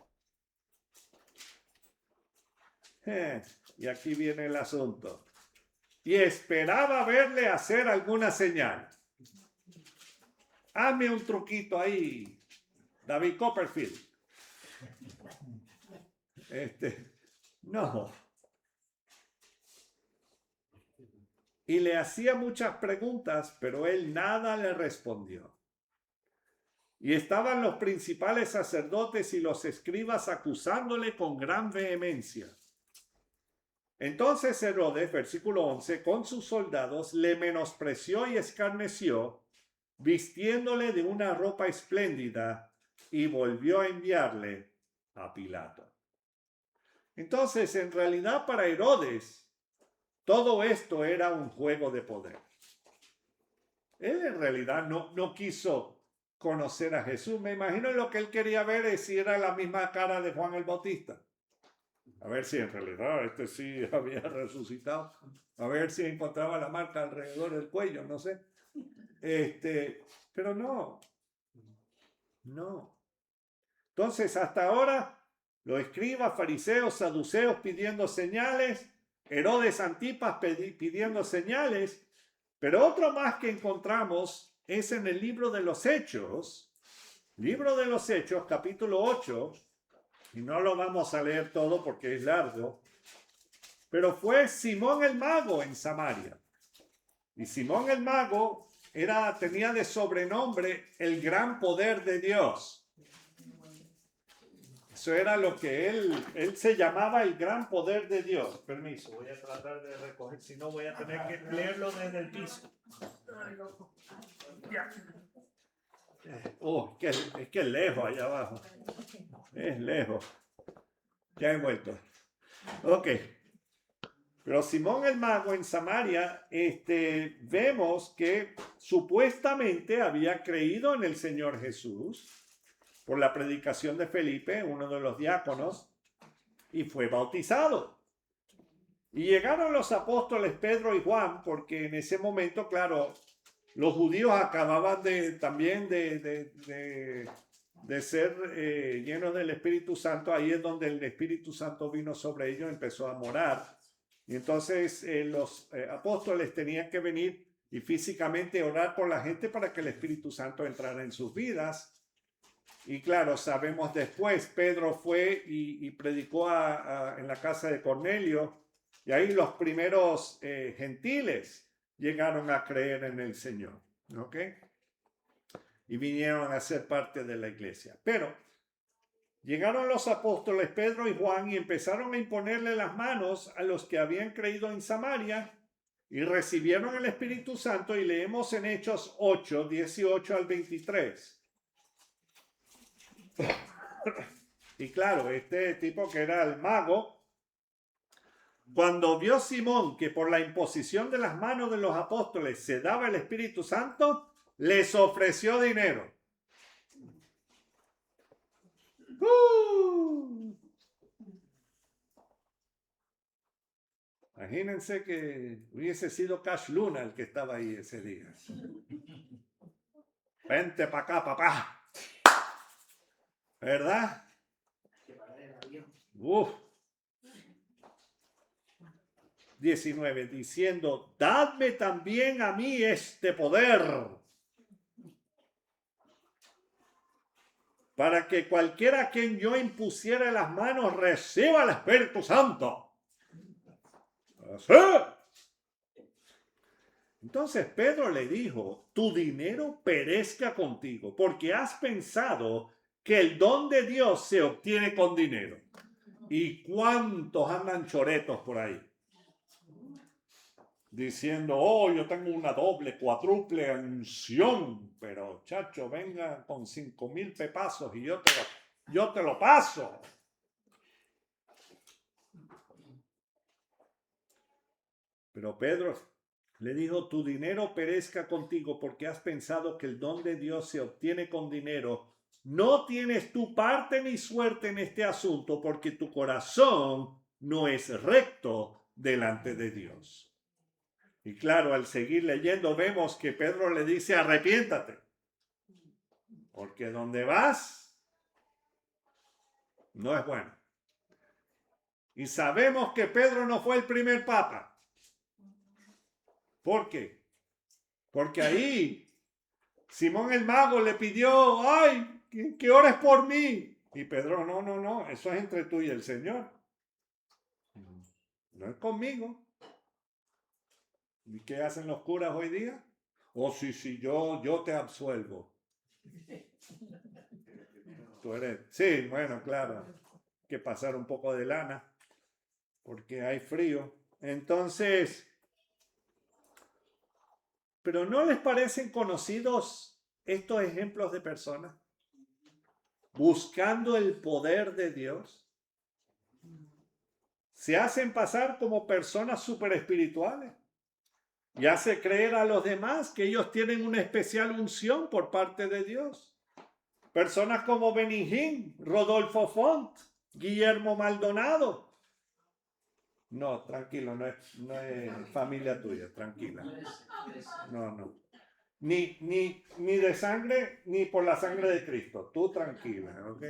Y aquí viene el asunto. Y esperaba verle hacer alguna señal. Hazme un truquito ahí, David Copperfield. No. Y le hacía muchas preguntas, pero él nada le respondió. Y estaban los principales sacerdotes y los escribas acusándole con gran vehemencia. Entonces Herodes, versículo 11, con sus soldados le menospreció y escarneció, vistiéndole de una ropa espléndida, y volvió a enviarle a Pilato. Entonces, en realidad para Herodes, todo esto era un juego de poder. Él en realidad no quiso conocer a Jesús. Me imagino lo que él quería ver es si era la misma cara de Juan el Bautista. A ver si en realidad este sí había resucitado. A ver si encontraba la marca alrededor del cuello, no sé. Pero no. Entonces, hasta ahora, los escribas, fariseos, saduceos pidiendo señales, Herodes Antipas pidiendo señales, pero otro más que encontramos es en el libro de los Hechos, capítulo 8, y no lo vamos a leer todo porque es largo, pero fue Simón el Mago en Samaria. Y Simón el Mago tenía de sobrenombre el gran poder de Dios. Eso era lo que él se llamaba el gran poder de Dios. Permiso, voy a tratar de recoger, si no voy a tener que leerlo desde el piso. Es que es lejos allá abajo. Es lejos. Ya he vuelto. Ok. Pero Simón el Mago en Samaria, vemos que supuestamente había creído en el Señor Jesús por la predicación de Felipe, uno de los diáconos, y fue bautizado. Y llegaron los apóstoles Pedro y Juan, porque en ese momento, claro, Los judíos acababan también de ser llenos del Espíritu Santo. Ahí es donde el Espíritu Santo vino sobre ellos, empezó a morar. Y entonces los apóstoles tenían que venir y físicamente orar por la gente para que el Espíritu Santo entrara en sus vidas. Y claro, sabemos después, Pedro fue y predicó en la casa de Cornelio, y ahí los primeros gentiles llegaron a creer en el Señor, ¿ok? Y vinieron a ser parte de la iglesia. Pero llegaron los apóstoles Pedro y Juan y empezaron a imponerle las manos a los que habían creído en Samaria y recibieron el Espíritu Santo, y leemos en Hechos 8, 18 al 23. Y claro, este tipo que era el mago, cuando vio Simón que por la imposición de las manos de los apóstoles se daba el Espíritu Santo, les ofreció dinero. Imagínense que hubiese sido Cash Luna el que estaba ahí ese día. Vente para acá, papá. ¿Verdad? Uf. 19, diciendo, dadme también a mí este poder, para que cualquiera a quien yo impusiera las manos reciba el Espíritu Santo. ¿Sí? Entonces Pedro le dijo, tu dinero perezca contigo, porque has pensado que el don de Dios se obtiene con dinero. ¿Y cuántos andan choretos por ahí? Diciendo, oh, yo tengo una doble, cuádruple unción, pero chacho, venga con 5,000 pepazos y yo te lo paso. Pero Pedro le dijo, tu dinero perezca contigo porque has pensado que el don de Dios se obtiene con dinero. No tienes tu parte ni suerte en este asunto porque tu corazón no es recto delante de Dios. Y claro, al seguir leyendo vemos que Pedro le dice, arrepiéntate, porque donde vas no es bueno. Y sabemos que Pedro no fue el primer papa. ¿Por qué? Porque ahí Simón el mago le pidió, ay, que ores por mí. Y Pedro, no, eso es entre tú y el Señor. No es conmigo. ¿Y qué hacen los curas hoy día? Oh, sí, yo te absuelvo. Tú eres, sí, bueno, claro, que pasar un poco de lana, porque hay frío. Entonces, ¿pero no les parecen conocidos estos ejemplos de personas buscando el poder de Dios? Se hacen pasar como personas súper espirituales y hace creer a los demás que ellos tienen una especial unción por parte de Dios. Personas como Benny Hinn, Rodolfo Font, Guillermo Maldonado. No, tranquilo, no es familia tuya, tranquila. No. Ni de sangre, ni por la sangre de Cristo. Tú tranquila, ¿ok?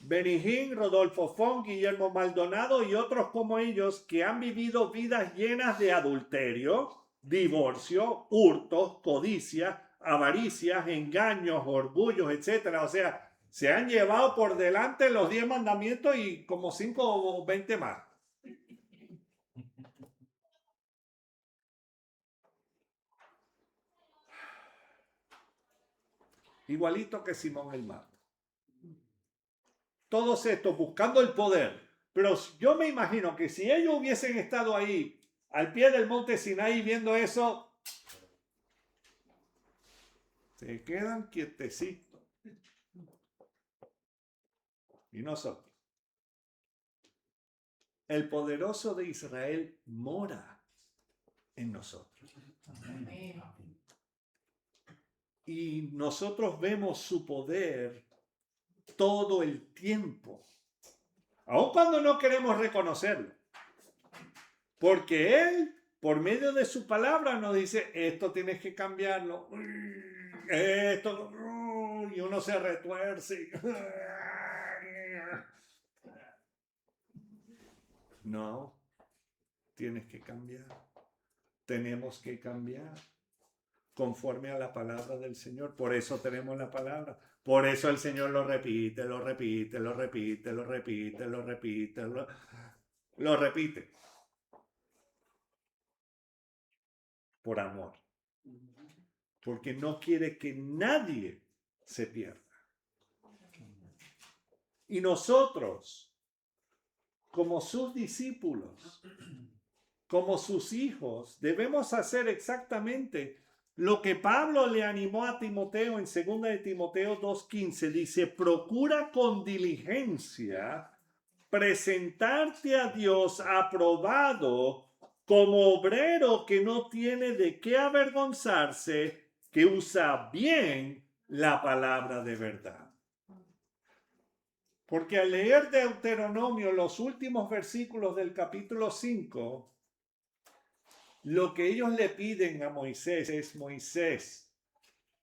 Benny Hinn, Rodolfo Font, Guillermo Maldonado y otros como ellos que han vivido vidas llenas de adulterio, divorcio, hurtos, codicia, avaricias, engaños, orgullos, etc. O sea, se han llevado por delante los 10 mandamientos y como 5 o 20 más. Igualito que Simón el Mago. Todos estos buscando el poder. Pero yo me imagino que si ellos hubiesen estado ahí, al pie del monte Sinaí, viendo eso, se quedan quietecitos. Y nosotros. El poderoso de Israel mora en nosotros. Amén. Y nosotros vemos su poder todo el tiempo, aun cuando no queremos reconocerlo, porque Él por medio de su palabra nos dice, esto tienes que cambiarlo, esto, y uno se retuerce. No, tienes que cambiar. Tenemos que cambiar conforme a la palabra del Señor. Por eso tenemos la palabra. Por eso el Señor lo repite, lo repite, lo repite, lo repite, lo repite, lo repite. Por amor. Porque no quiere que nadie se pierda. Y nosotros, como sus discípulos, como sus hijos, debemos hacer exactamente lo que Pablo le animó a Timoteo en 2 de Timoteo 2:15. Dice, procura con diligencia presentarte a Dios aprobado como obrero que no tiene de qué avergonzarse, que usa bien la palabra de verdad. Porque al leer Deuteronomio, los últimos versículos del capítulo 5, lo que ellos le piden a Moisés es, Moisés,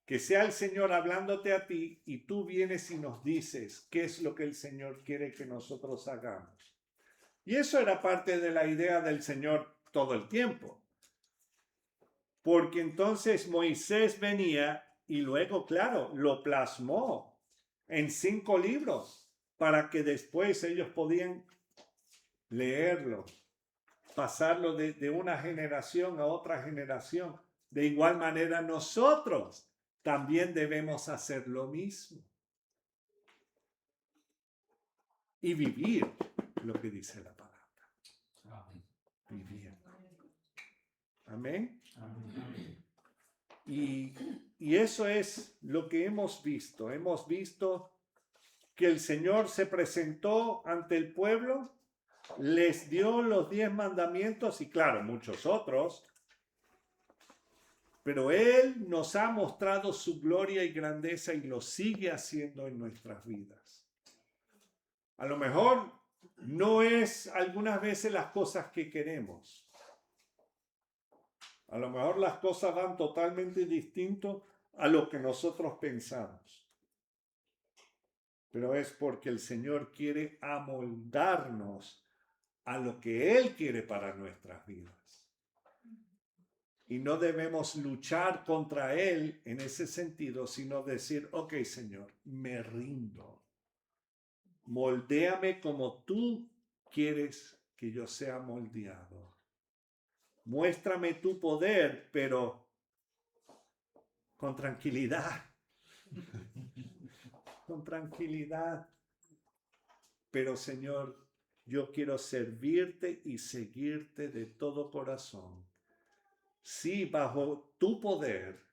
que sea el Señor hablándote a ti y tú vienes y nos dices qué es lo que el Señor quiere que nosotros hagamos. Y eso era parte de la idea del Señor todo el tiempo. Porque entonces Moisés venía y luego, claro, lo plasmó en 5 libros para que después ellos podían leerlo, pasarlo de una generación a otra generación. De igual manera nosotros también debemos hacer lo mismo y vivir lo que dice la palabra. Vivir. Amén. Y eso es lo que hemos visto. Hemos visto que el Señor se presentó ante el pueblo, les dio los 10 mandamientos y claro, muchos otros, pero Él nos ha mostrado su gloria y grandeza y lo sigue haciendo en nuestras vidas. A lo mejor no es algunas veces las cosas que queremos. A lo mejor las cosas van totalmente distinto a lo que nosotros pensamos. Pero es porque el Señor quiere amoldarnos a lo que Él quiere para nuestras vidas. Y no debemos luchar contra Él en ese sentido, sino decir, ok, Señor, me rindo. Moldéame como tú quieres que yo sea moldeado. Muéstrame tu poder, pero con tranquilidad. Con tranquilidad. Pero Señor, yo quiero servirte y seguirte de todo corazón. Sí, bajo tu poder,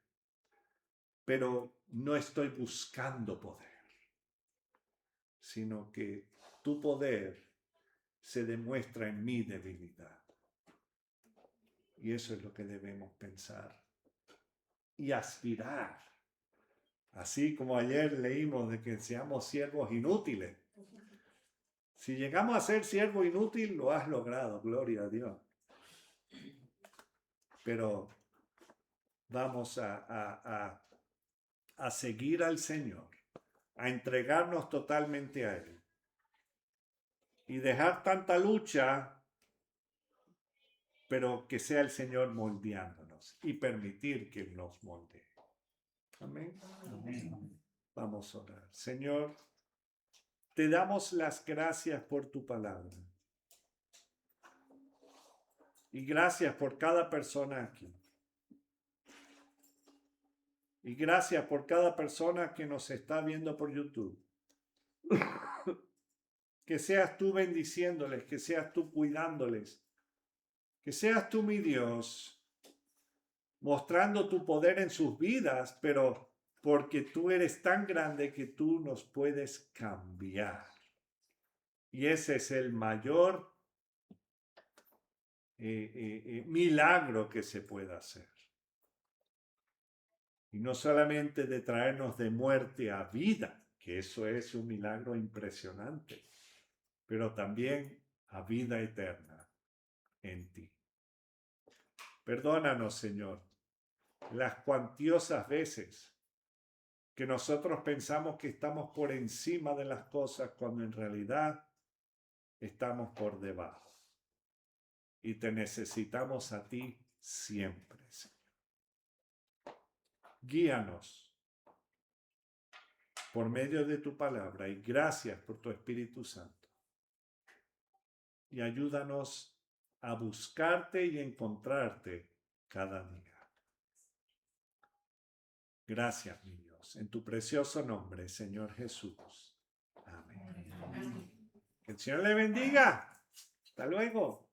pero no estoy buscando poder, sino que tu poder se demuestra en mi debilidad. Y eso es lo que debemos pensar y aspirar. Así como ayer leímos de que seamos siervos inútiles. Si llegamos a ser siervo inútil, lo has logrado, gloria a Dios. Pero vamos a seguir al Señor, a entregarnos totalmente a Él y dejar tanta lucha, pero que sea el Señor moldeándonos y permitir que Él nos moldee. Amén. Amén. Vamos a orar. Señor, te damos las gracias por tu palabra. Y gracias por cada persona aquí. Y gracias por cada persona que nos está viendo por YouTube. Que seas tú bendiciéndoles, que seas tú cuidándoles. Que seas tú, mi Dios, mostrando tu poder en sus vidas, pero porque tú eres tan grande que tú nos puedes cambiar. Y ese es el mayor milagro que se pueda hacer. Y no solamente de traernos de muerte a vida, que eso es un milagro impresionante, pero también a vida eterna en ti. Perdónanos, Señor, las cuantiosas veces que nosotros pensamos que estamos por encima de las cosas cuando en realidad estamos por debajo. Y te necesitamos a ti siempre, Señor. Guíanos por medio de tu palabra y gracias por tu Espíritu Santo. Y ayúdanos a buscarte y encontrarte cada día. Gracias, mi Dios, en tu precioso nombre, Señor Jesús. Amén. Que el Señor le bendiga. Hasta luego.